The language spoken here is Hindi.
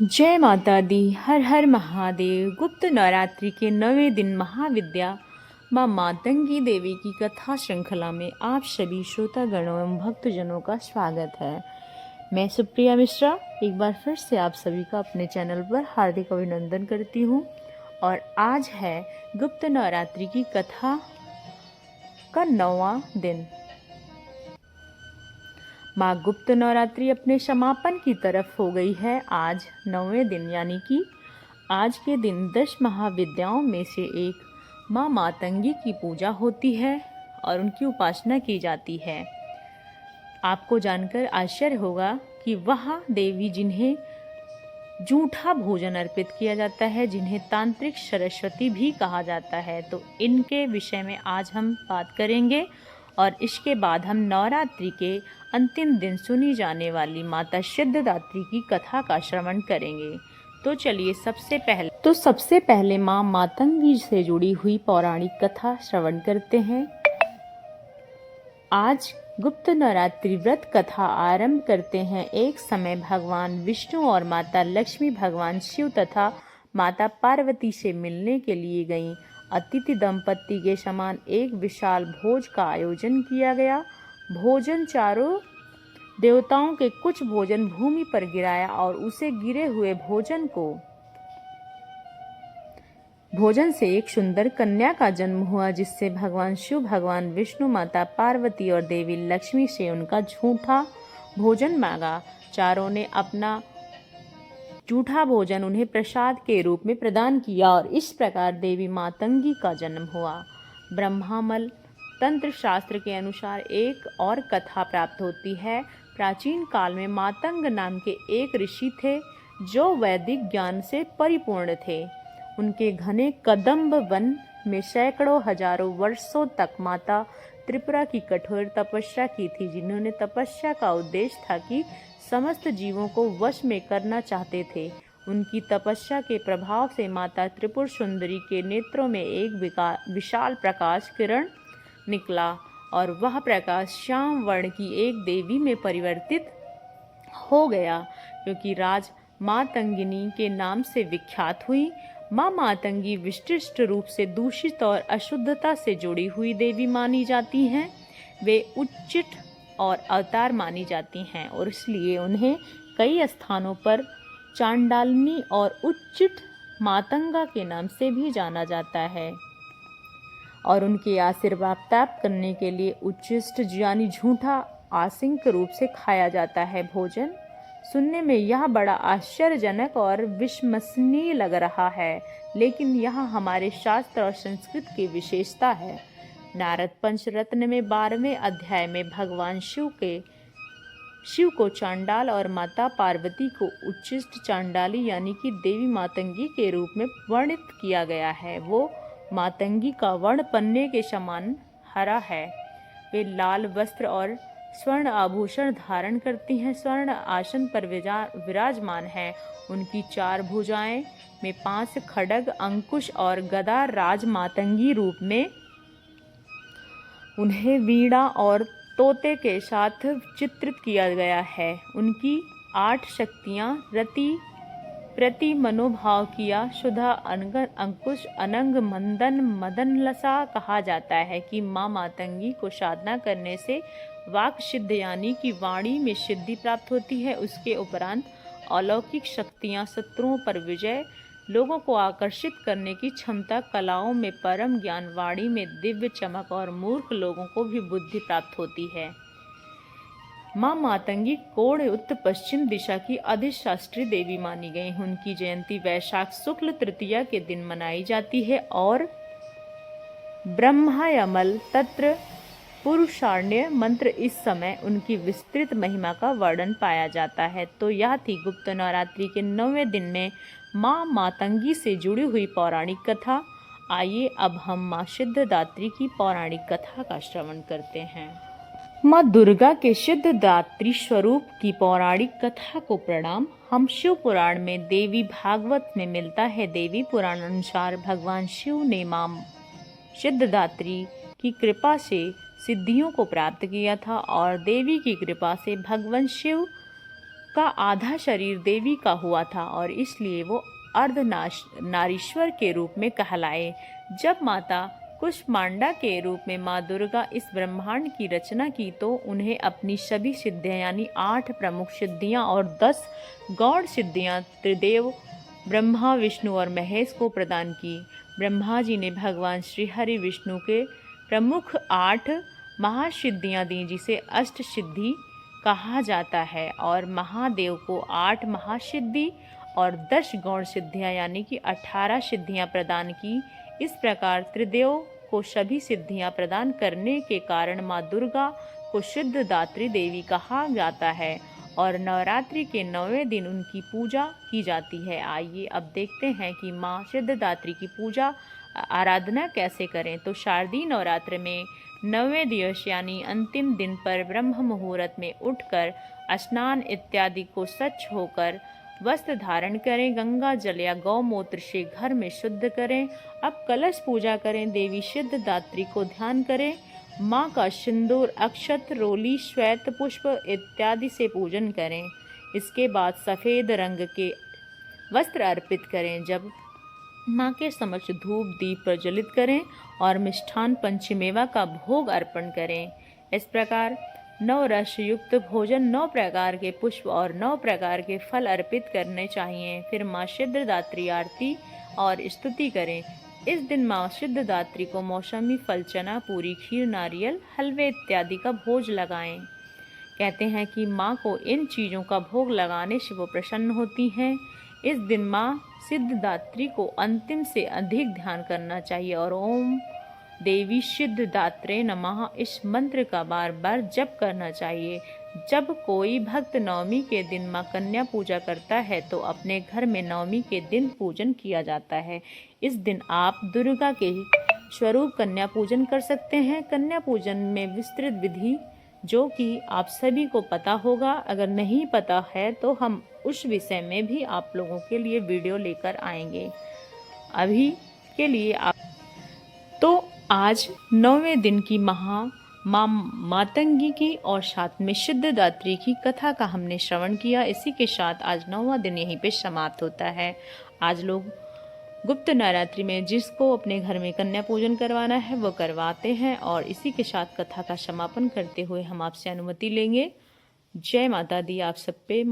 जय माता दी। हर हर महादेव। गुप्त नवरात्रि के 9वें दिन महाविद्या माँ मातंगी देवी की कथा श्रृंखला में आप सभी श्रोतागणों एवं भक्तजनों का स्वागत है। मैं सुप्रिया मिश्रा एक बार फिर से आप सभी का अपने चैनल पर हार्दिक अभिनंदन करती हूँ। और आज है गुप्त नवरात्रि की कथा का 9वां दिन। माँ गुप्त नवरात्रि अपने समापन की तरफ हो गई है। आज 9वें दिन यानी कि आज के दिन 10 महाविद्याओं में से एक माँ मातंगी की पूजा होती है और उनकी उपासना की जाती है। आपको जानकर आश्चर्य होगा कि वह देवी जिन्हें जूठा भोजन अर्पित किया जाता है, जिन्हें तांत्रिक सरस्वती भी कहा जाता है, तो इनके विषय में आज हम बात करेंगे। और इसके बाद हम नवरात्रि के अंतिम दिन सुनी जाने वाली माता सिद्धदात्री की कथा का श्रवण करेंगे। तो चलिए सबसे पहले माँ मातंगी से जुड़ी हुई पौराणिक कथा श्रवण करते हैं। आज गुप्त नवरात्रि व्रत कथा आरंभ करते हैं। एक समय भगवान विष्णु और माता लक्ष्मी भगवान शिव तथा माता पार्वती से मिलने के लिए गईं। अतिथि दंपत्ति के समान एक विशाल भोज का आयोजन किया गया। भोजन चारों देवताओं के कुछ भोजन भूमि पर गिराया और उसे गिरे हुए भोजन से एक सुंदर कन्या का जन्म हुआ, जिससे भगवान शिव, भगवान विष्णु, माता पार्वती और देवी लक्ष्मी से उनका झूठा भोजन मांगा। चारों ने अपना झूठा भोजन उन्हें प्रसाद के रूप में प्रदान किया और इस प्रकार देवी मातंगी का जन्म हुआ। ब्रह्मामल तंत्र शास्त्र के अनुसार एक और कथा प्राप्त होती है। प्राचीन काल में मातंग नाम के एक ऋषि थे जो वैदिक ज्ञान से परिपूर्ण थे। उनके घने कदम्ब वन में सैकड़ों हजारों वर्षों तक माता त्रिपुरा की कठोर तपस्या की थी, जिन्होंने तपस्या का उद्देश्य था कि समस्त जीवों को वश में करना चाहते थे। उनकी तपस्या के प्रभाव से माता त्रिपुर सुंदरी के नेत्रों में एक विशाल प्रकाश किरण निकला और वह प्रकाश श्याम वर्ण की एक देवी में परिवर्तित हो गया, क्योंकि राज मातंगिनी के नाम से विख्यात हुई। माँ मातंगी विशिष्ट रूप से दूषित और अशुद्धता से जुड़ी हुई देवी मानी जाती हैं। वे उच्चिष्ट और अवतार मानी जाती हैं और इसलिए उन्हें कई स्थानों पर चांडालिनी और उच्चिष्ट मातंगा के नाम से भी जाना जाता है। और उनके आशीर्वाद प्राप्त करने के लिए उच्चिष्ट यानी झूठा आसिंक रूप से खाया जाता है भोजन। सुनने में यह बड़ा आश्चर्यजनक और विस्मरणीय लग रहा है, लेकिन यह हमारे शास्त्र और संस्कृत की विशेषता है। नारद पंचरत्न में 12वें अध्याय में भगवान शिव को चांडाल और माता पार्वती को उच्चिष्ट चांडाली यानी कि देवी मातंगी के रूप में वर्णित किया गया है। वो मातंगी का वर्ण पन्ने के समान हरा है। वे लाल वस्त्र और स्वर्ण आभूषण धारण करती हैं, स्वर्ण आसन पर विराजमान है। उनकी 4 भुजाएं में 5 खड्ग, अंकुश और गदा राज मातंगी रूप में उन्हें वीणा और तोते के साथ चित्रित किया गया है। उनकी 8 शक्तियाँ रति, प्रति, मनोभाव किया, सुधा, अंकुश, अनंग, मंदन, मदनलसा कहा जाता है कि माँ मातंगी को साधना करने से वाक सिद्ध यानी कि वाणी में सिद्धि प्राप्त होती है। उसके उपरांत अलौकिक शक्तियाँ, शत्रुओं पर विजय, लोगों को आकर्षित करने की क्षमता, कलाओं में परम ज्ञान, वाणी में दिव्य चमक और मूर्ख लोगों को भी बुद्धि प्राप्त होती है। माँ मातंगी कोण उत्तर पश्चिम दिशा की अधिष्ठात्री देवी मानी गई। उनकी जयंती वैशाख शुक्ल तृतीया के दिन मनाई जाती है और ब्रह्मायमल तत्र पुरुषार्ण्य मंत्र इस समय उनकी विस्तृत महिमा का वर्णन पाया जाता है। तो यह थी गुप्त नवरात्रि के 9वें दिन में माँ मातंगी से जुड़ी हुई पौराणिक कथा। आइए अब हम माँ सिद्धदात्री की पौराणिक कथा का श्रवण करते हैं। माँ दुर्गा के सिद्धदात्री स्वरूप की पौराणिक कथा को प्रणाम। हम शिव पुराण में देवी भागवत में मिलता है। देवी पुराण अनुसार भगवान शिव ने माँ सिद्धदात्री की कृपा से सिद्धियों को प्राप्त किया था और देवी की कृपा से भगवान शिव का आधा शरीर देवी का हुआ था और इसलिए वो नारीश्वर के रूप में कहलाए। जब माता कुष्मांडा के रूप में माँ दुर्गा इस ब्रह्मांड की रचना की तो उन्हें अपनी सभी सिद्धियां यानी 8 प्रमुख सिद्धियां और 10 गौड़ सिद्धियां त्रिदेव ब्रह्मा, विष्णु और महेश को प्रदान की। ब्रह्मा जी ने भगवान श्री हरि विष्णु के प्रमुख 8 महासिद्धियां दी जिसे अष्ट सिद्धि कहा जाता है और महादेव को 8 महासिद्धि और 10 गौड़ सिद्धियां यानी कि 18 सिद्धियां प्रदान की। इस प्रकार त्रिदेव को सभी सिद्धियां प्रदान करने के कारण माँ दुर्गा को सिद्धिदात्री देवी कहा जाता है और नवरात्रि के 9वें दिन उनकी पूजा की जाती है। आइए अब देखते हैं कि माँ सिद्धिदात्री की पूजा आराधना कैसे करें। तो शारदीय नवरात्र में 9वें दिवस यानी अंतिम दिन पर ब्रह्म मुहूर्त में उठकर स्नान इत्यादि को स्वच्छ होकर वस्त्र धारण करें, गंगा जल या गौमूत्र से घर में शुद्ध करें। अब कलश पूजा करें, देवी सिद्धिदात्री को ध्यान करें, माँ का सिंदूर, अक्षत, रोली, श्वेत पुष्प इत्यादि से पूजन करें। इसके बाद सफ़ेद रंग के वस्त्र अर्पित करें। जब माँ के समक्ष धूप दीप प्रज्वलित करें और मिष्ठान पंचमेवा का भोग अर्पण करें। इस प्रकार 9 रस युक्त भोजन, 9 प्रकार के पुष्प और 9 प्रकार के फल अर्पित करने चाहिए। फिर माँ सिद्धिदात्री आरती और स्तुति करें। इस दिन माँ सिद्धिदात्री को मौसमी फल, चना, पूरी, खीर, नारियल, हलवे इत्यादि का भोज लगाएं। कहते हैं कि माँ को इन चीज़ों का भोग लगाने से वो प्रसन्न होती हैं। इस दिन माँ सिद्धिदात्री को अंतिम से अधिक ध्यान करना चाहिए और ओम देवी सिद्धिदात्रे नमः इस मंत्र का बार बार जप करना चाहिए। जब कोई भक्त नवमी के दिन माँ कन्या पूजा करता है तो अपने घर में नवमी के दिन पूजन किया जाता है। इस दिन आप दुर्गा के स्वरूप कन्या पूजन कर सकते हैं। कन्या पूजन में विस्तृत विधि जो कि आप सभी को पता होगा, अगर नहीं पता है तो हम उस विषय में भी आप लोगों के लिए वीडियो लेकर आएंगे। अभी के लिए तो आज 9वें दिन की माँ मातंगी की और साथ में सिद्धिदात्री की कथा का हमने श्रवण किया। इसी के साथ आज 9वां दिन यहीं पे समाप्त होता है। आज लोग गुप्त नवरात्रि में जिसको अपने घर में कन्या पूजन करवाना है वो करवाते हैं और इसी के साथ कथा का समापन करते हुए हम आपसे अनुमति लेंगे। जय माता दी आप सब पे।